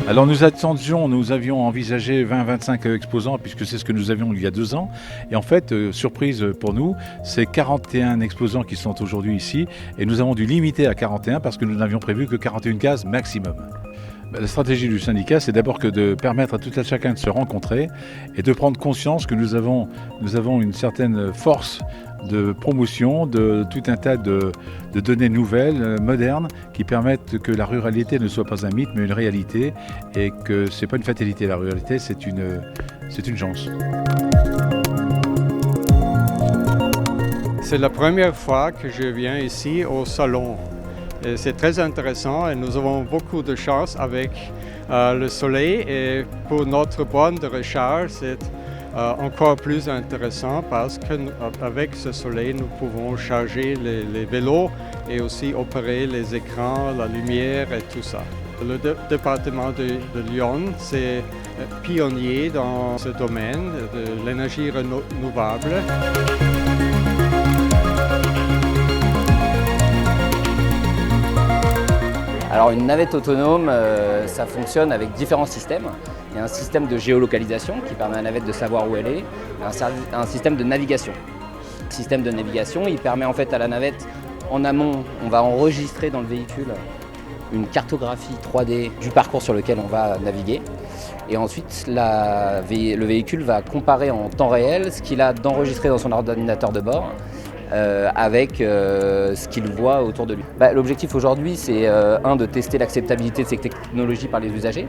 Alors nous avions envisagé 20-25 exposants puisque c'est ce que nous avions il y a 2 ans. Et en fait, surprise pour nous, c'est 41 exposants qui sont aujourd'hui ici et nous avons dû limiter à 41 parce que nous n'avions prévu que 41 cases maximum. La stratégie du syndicat, c'est d'abord que de permettre à tout un chacun de se rencontrer et de prendre conscience que nous avons une certaine force de promotion de tout un tas de données nouvelles, modernes, qui permettent que la ruralité ne soit pas un mythe, mais une réalité, et que ce n'est pas une fatalité. La ruralité, c'est une chance. C'est la première fois que je viens ici au salon. Et c'est très intéressant et nous avons beaucoup de chance avec le soleil. Et pour notre borne de recharge, c'est encore plus intéressant parce qu'avec ce soleil, nous pouvons charger les vélos et aussi opérer les écrans, la lumière et tout ça. Le département de Lyon, c'est pionnier dans ce domaine de l'énergie renouvelable. Alors une navette autonome, ça fonctionne avec différents systèmes. Il y a un système de géolocalisation qui permet à la navette de savoir où elle est, un système de navigation. Le système de navigation, il permet en fait à la navette, en amont, on va enregistrer dans le véhicule une cartographie 3D du parcours sur lequel on va naviguer. Et ensuite, le véhicule va comparer en temps réel ce qu'il a d'enregistré dans son ordinateur de bord avec ce qu'il voit autour de lui. L'objectif aujourd'hui, c'est de tester l'acceptabilité de ces technologies par les usagers,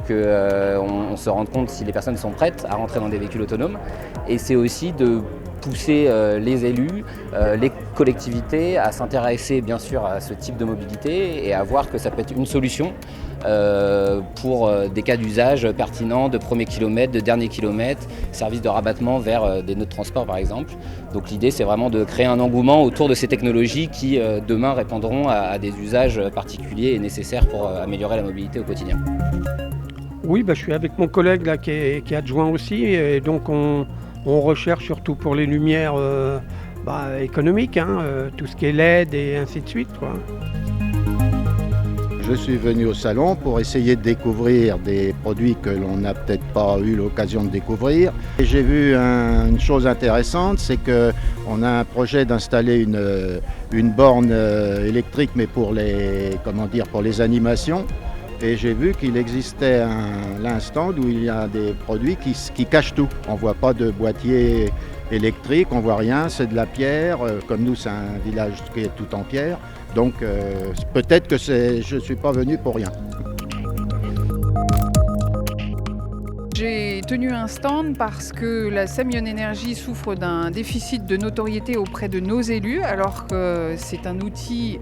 qu'on se rende compte si les personnes sont prêtes à rentrer dans des véhicules autonomes. Et c'est aussi de pousser les élus, les collectivités à s'intéresser bien sûr à ce type de mobilité et à voir que ça peut être une solution pour des cas d'usage pertinents de premier kilomètre, de dernier kilomètre, services de rabattement vers des nœuds de transport par exemple. Donc l'idée c'est vraiment de créer un engouement autour de ces technologies qui demain répondront à des usages particuliers et nécessaires pour améliorer la mobilité au quotidien. Oui, je suis avec mon collègue là, qui est adjoint aussi et donc on recherche surtout pour les lumières économiques, tout ce qui est LED et ainsi de suite, quoi. Je suis venu au salon pour essayer de découvrir des produits que l'on n'a peut-être pas eu l'occasion de découvrir. Et j'ai vu une chose intéressante, c'est qu'on a un projet d'installer une borne électrique, mais pour les animations. Et j'ai vu qu'il existait un stand où il y a des produits qui cachent tout. On ne voit pas de boîtier électrique, on ne voit rien, c'est de la pierre. Comme nous, c'est un village qui est tout en pierre. Donc peut-être que je ne suis pas venu pour rien. J'ai tenu un stand parce que la Semyon Énergie souffre d'un déficit de notoriété auprès de nos élus, alors que c'est un outil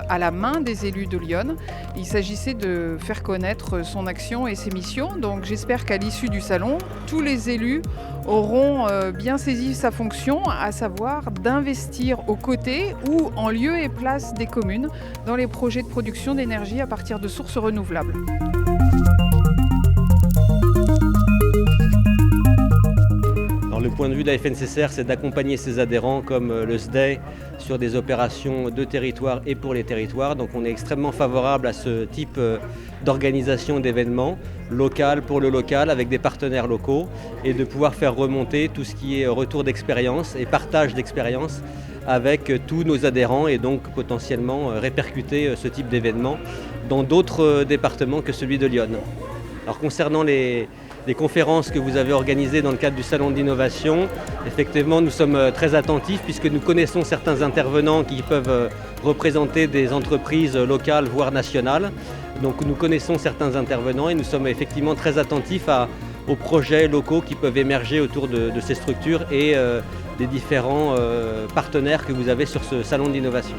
à la main des élus de Lyon. Il s'agissait de faire connaître son action et ses missions. Donc j'espère qu'à l'issue du salon, tous les élus auront bien saisi sa fonction, à savoir d'investir aux côtés ou en lieu et place des communes dans les projets de production d'énergie à partir de sources renouvelables. Le point de vue de la FNCCR, c'est d'accompagner ses adhérents comme le SDEI sur des opérations de territoire et pour les territoires. Donc on est extrêmement favorable à ce type d'organisation d'événements local pour le local avec des partenaires locaux et de pouvoir faire remonter tout ce qui est retour d'expérience et partage d'expérience avec tous nos adhérents et donc potentiellement répercuter ce type d'événements dans d'autres départements que celui de Lyon. Alors concernant les conférences que vous avez organisées dans le cadre du Salon de l'innovation, effectivement nous sommes très attentifs puisque nous connaissons certains intervenants qui peuvent représenter des entreprises locales voire nationales. Donc nous connaissons certains intervenants et nous sommes effectivement très attentifs aux projets locaux qui peuvent émerger autour de ces structures et des différents partenaires que vous avez sur ce Salon de l'innovation.